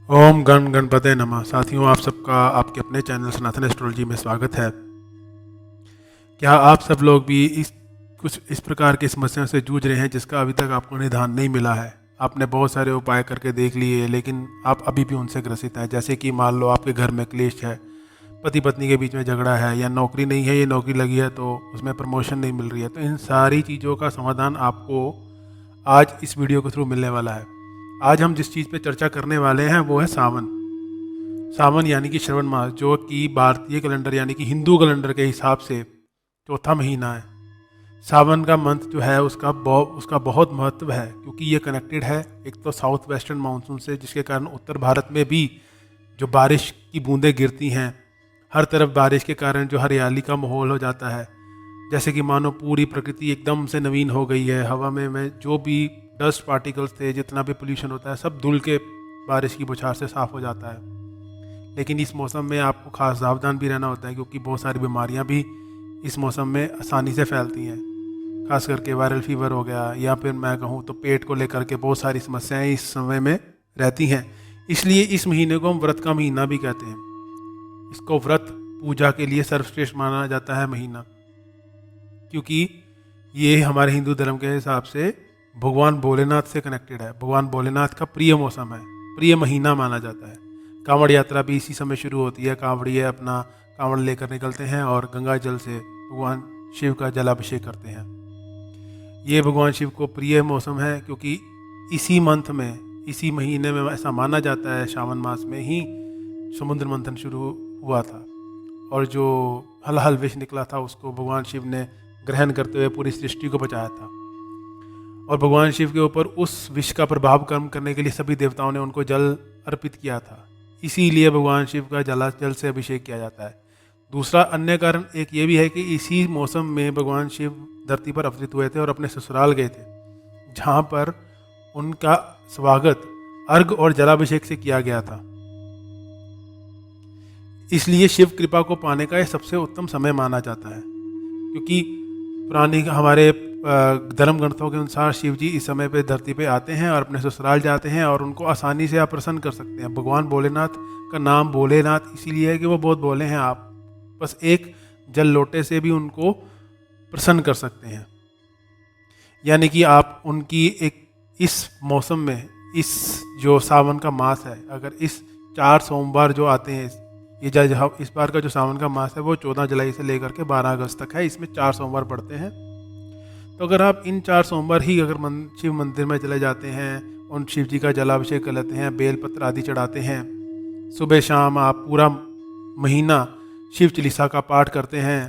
ओम गण गणपते नमः। साथियों, आप सबका आपके अपने चैनल सनातन एस्ट्रोलॉजी में स्वागत है। क्या आप सब लोग भी कुछ इस प्रकार की समस्याओं से जूझ रहे हैं जिसका अभी तक आपको निदान नहीं मिला है? आपने बहुत सारे उपाय करके देख लिए लेकिन आप अभी भी उनसे ग्रसित हैं। जैसे कि मान लो आपके घर में क्लेश है, पति पत्नी के बीच में झगड़ा है, या नौकरी नहीं है, ये नौकरी लगी है तो उसमें प्रमोशन नहीं मिल रही है। तो इन सारी चीज़ों का समाधान आपको आज इस वीडियो के थ्रू मिलने वाला है। आज हम जिस चीज़ पे चर्चा करने वाले हैं वो है सावन। सावन यानी कि श्रवण मास, जो कि भारतीय कैलेंडर यानी कि हिंदू कैलेंडर के हिसाब से चौथा महीना है। सावन का मंथ जो है उसका बहुत महत्व है, क्योंकि ये कनेक्टेड है एक तो साउथ वेस्टर्न मानसून से, जिसके कारण उत्तर भारत में भी जो बारिश की बूंदें गिरती हैं, हर तरफ बारिश के कारण जो हरियाली का माहौल हो जाता है। जैसे कि मानो पूरी प्रकृति एकदम से नवीन हो गई है। हवा में जो भी डस्ट पार्टिकल्स थे, जितना भी पोल्यूशन होता है, सब धुल के बारिश की बौछार से साफ़ हो जाता है। लेकिन इस मौसम में आपको खास सावधान भी रहना होता है, क्योंकि बहुत सारी बीमारियां भी इस मौसम में आसानी से फैलती हैं। खास करके वायरल फीवर हो गया, या फिर मैं कहूँ तो पेट को लेकर के बहुत सारी समस्याएं इस समय में रहती हैं। इसलिए इस महीने को हम व्रत का महीना भी कहते हैं। इसको व्रत पूजा के लिए सर्वश्रेष्ठ माना जाता है महीना, क्योंकि ये हमारे हिंदू धर्म के हिसाब से भगवान भोलेनाथ से कनेक्टेड है। भगवान भोलेनाथ का प्रिय मौसम है, प्रिय महीना माना जाता है। कांवड़ यात्रा भी इसी समय शुरू होती है। कांवड़िए अपना कांवड़ लेकर निकलते हैं और गंगा जल से भगवान शिव का जलाभिषेक करते हैं। ये भगवान शिव को प्रिय मौसम है, क्योंकि इसी मंथ में, इसी महीने में ऐसा माना जाता है, श्रावण मास में ही समुद्र मंथन शुरू हुआ था, और जो हल हल विष निकला था उसको भगवान शिव ने ग्रहण करते हुए पूरी सृष्टि को बचाया था। और भगवान शिव के ऊपर उस विष का प्रभाव कम करने के लिए सभी देवताओं ने उनको जल अर्पित किया था। इसीलिए भगवान शिव का जल से अभिषेक किया जाता है। दूसरा अन्य कारण एक ये भी है कि इसी मौसम में भगवान शिव धरती पर अवतरित हुए थे और अपने ससुराल गए थे, जहाँ पर उनका स्वागत अर्घ और जलाभिषेक से किया गया था। इसलिए शिव कृपा को पाने का यह सबसे उत्तम समय माना जाता है, क्योंकि पुरानी हमारे धर्म ग्रंथों के अनुसार शिव जी इस समय पे धरती पे आते हैं और अपने ससुराल जाते हैं, और उनको आसानी से आप प्रसन्न कर सकते हैं। भगवान भोलेनाथ का नाम भोलेनाथ इसीलिए है कि वो बहुत भोले हैं। आप बस एक जल लोटे से भी उनको प्रसन्न कर सकते हैं। यानी कि आप उनकी एक इस मौसम में, इस जो सावन का मास है, अगर इस 4 सोमवार जो आते हैं, ये इस बार का जो सावन का मास है वो 14 जुलाई से लेकर के 12 अगस्त तक है। इसमें 4 सोमवार पड़ते हैं। तो अगर आप इन 4 सोमवार ही अगर शिव मंदिर में चले जाते हैं, उन शिव जी का जलाभिषेक कर लेते हैं, बेलपत्र आदि चढ़ाते हैं, सुबह शाम आप पूरा महीना शिव चालीसा का पाठ करते हैं,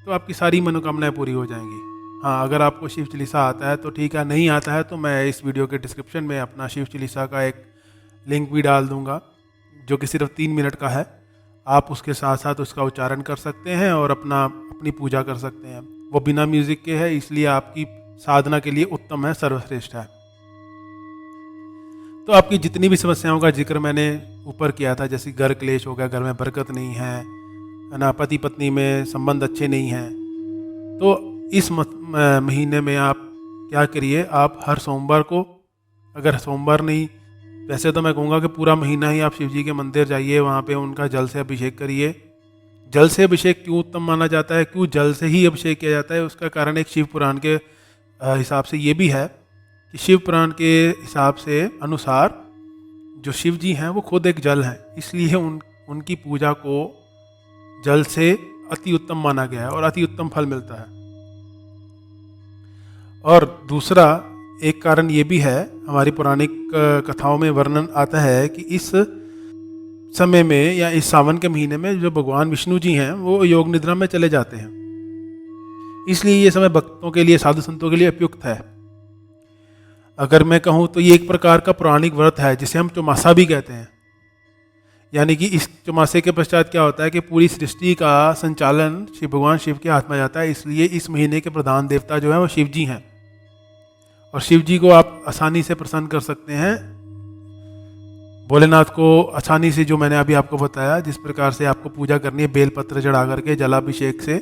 तो आपकी सारी मनोकामनाएं पूरी हो जाएंगी। हाँ, अगर आपको शिव चालीसा आता है तो ठीक है, नहीं आता है तो मैं इस वीडियो के डिस्क्रिप्शन में अपना शिव चालीसा का एक लिंक भी डाल दूँगा, जो कि सिर्फ 3 मिनट का है। आप उसके साथ साथ उसका उच्चारण कर सकते हैं और अपनी पूजा कर सकते हैं। वो बिना म्यूजिक के है, इसलिए आपकी साधना के लिए उत्तम है, सर्वश्रेष्ठ है। तो आपकी जितनी भी समस्याओं का जिक्र मैंने ऊपर किया था, जैसे घर क्लेश हो गया, घर में बरकत नहीं है ना, पति पत्नी में संबंध अच्छे नहीं हैं, तो इस महीने में आप क्या करिए, आप हर सोमवार को, अगर सोमवार नहीं, वैसे तो मैं कहूँगा कि पूरा महीना ही आप शिव जी के मंदिर जाइए, वहाँ पे उनका जल से अभिषेक करिए। जल से अभिषेक क्यों उत्तम माना जाता है, क्यों जल से ही अभिषेक किया जाता है, उसका कारण एक शिव पुराण के हिसाब से ये भी है कि शिव पुराण के हिसाब से अनुसार जो शिव जी हैं वो खुद एक जल हैं, इसलिए उनकी पूजा को जल से अति उत्तम माना गया है और अति उत्तम फल मिलता है। और दूसरा एक कारण ये भी है, हमारी पौराणिक कथाओं में वर्णन आता है कि इस समय में या इस सावन के महीने में जो भगवान विष्णु जी हैं वो योग निद्रा में चले जाते हैं। इसलिए ये समय भक्तों के लिए, साधु संतों के लिए उपयुक्त है। अगर मैं कहूँ तो ये एक प्रकार का पौराणिक व्रत है, जिसे हम चौमासा भी कहते हैं। यानी कि इस चौमासे के पश्चात क्या होता है कि पूरी सृष्टि का संचालन भगवान शिव के हाथ में जाता है। इसलिए इस महीने के प्रधान देवता जो है वो शिव जी हैं, और शिव जी को आप आसानी से प्रसन्न कर सकते हैं। भोलेनाथ को आसानी से, जो मैंने अभी आपको बताया, जिस प्रकार से आपको पूजा करनी है, बेलपत्र चढ़ा करके जलाभिषेक से,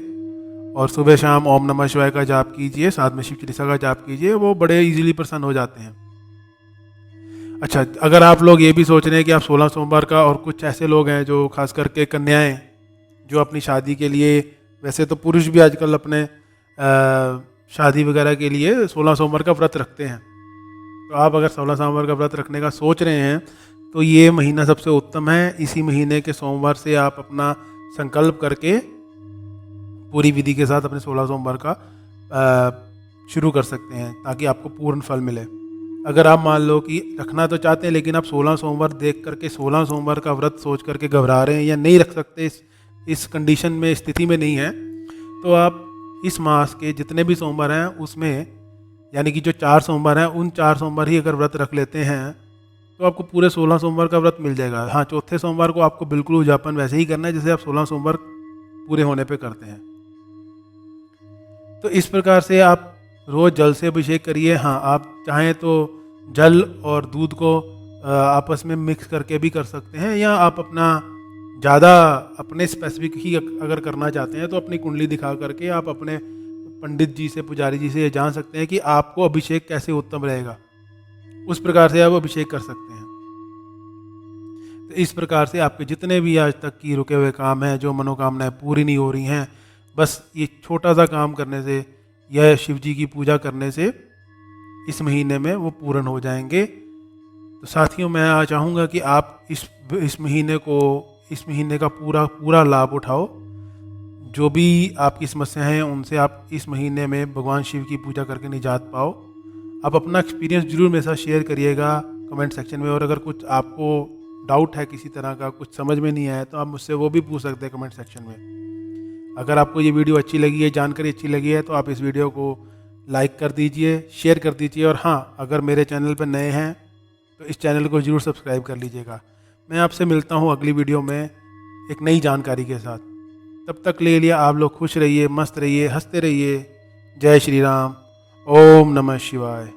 और सुबह शाम ओम नमः शिवाय का जाप कीजिए, साथ में शिव चालीसा का जाप कीजिए, वो बड़े इजीली प्रसन्न हो जाते हैं। अच्छा, अगर आप लोग ये भी सोच रहे हैं कि आप 16 सोमवार का, और कुछ ऐसे लोग हैं जो खास करके कन्याएं जो अपनी शादी के लिए, वैसे तो पुरुष भी आजकल अपने शादी वगैरह के लिए 16 सोमवार का व्रत रखते हैं, तो आप अगर 16 सोमवार का व्रत रखने का सोच रहे हैं तो ये महीना सबसे उत्तम है। इसी महीने के सोमवार से आप अपना संकल्प करके पूरी विधि के साथ अपने 16 सोमवार का शुरू कर सकते हैं, ताकि आपको पूर्ण फल मिले। अगर आप मान लो कि रखना तो चाहते हैं लेकिन आप 16 सोमवार देख करके 16 सोमवार का व्रत सोच करके घबरा रहे हैं या नहीं रख सकते, इस कंडीशन में, स्थिति में नहीं है, तो आप इस मास के जितने भी सोमवार हैं उसमें, यानी कि जो 4 सोमवार हैं उन 4 सोमवार ही अगर व्रत रख लेते हैं तो आपको पूरे 16 सोमवार का व्रत मिल जाएगा। हाँ, चौथे सोमवार को आपको बिल्कुल उजापन वैसे ही करना है जैसे आप 16 सोमवार पूरे होने पे करते हैं। तो इस प्रकार से आप रोज़ जल से अभिषेक करिए। हाँ, आप चाहें तो जल और दूध को आपस में मिक्स करके भी कर सकते हैं, या आप अपना ज़्यादा अपने स्पेसिफिक ही अगर करना चाहते हैं तो अपनी कुंडली दिखा करके आप अपने पंडित जी से, पुजारी जी से ये जान सकते हैं कि आपको अभिषेक कैसे उत्तम रहेगा, उस प्रकार से आप अभिषेक कर सकते हैं। तो इस प्रकार से आपके जितने भी आज तक की रुके हुए काम हैं, जो मनोकामनाएं पूरी नहीं हो रही हैं, बस ये छोटा सा काम करने से, यह शिव जी की पूजा करने से इस महीने में वो पूर्ण हो जाएंगे। तो साथियों, मैं चाहूँगा कि आप इस महीने का पूरा लाभ उठाओ। जो भी आपकी समस्याएं हैं उनसे आप इस महीने में भगवान शिव की पूजा करके निजात पाओ। आप अपना एक्सपीरियंस जरूर मेरे साथ शेयर करिएगा कमेंट सेक्शन में, और अगर कुछ आपको डाउट है किसी तरह का, कुछ समझ में नहीं आया, तो आप मुझसे वो भी पूछ सकते हैं कमेंट सेक्शन में। अगर आपको ये वीडियो अच्छी लगी है, जानकारी अच्छी लगी है, तो आप इस वीडियो को लाइक कर दीजिए, शेयर कर दीजिए, और हाँ, अगर मेरे चैनल पर नए हैं तो इस चैनल को ज़रूर सब्सक्राइब कर लीजिएगा। मैं आपसे मिलता हूँ अगली वीडियो में एक नई जानकारी के साथ। तब तक ले लिया, आप लोग खुश रहिए, मस्त रहिए, हंसते रहिए। जय श्री राम। ओम नमः शिवाय।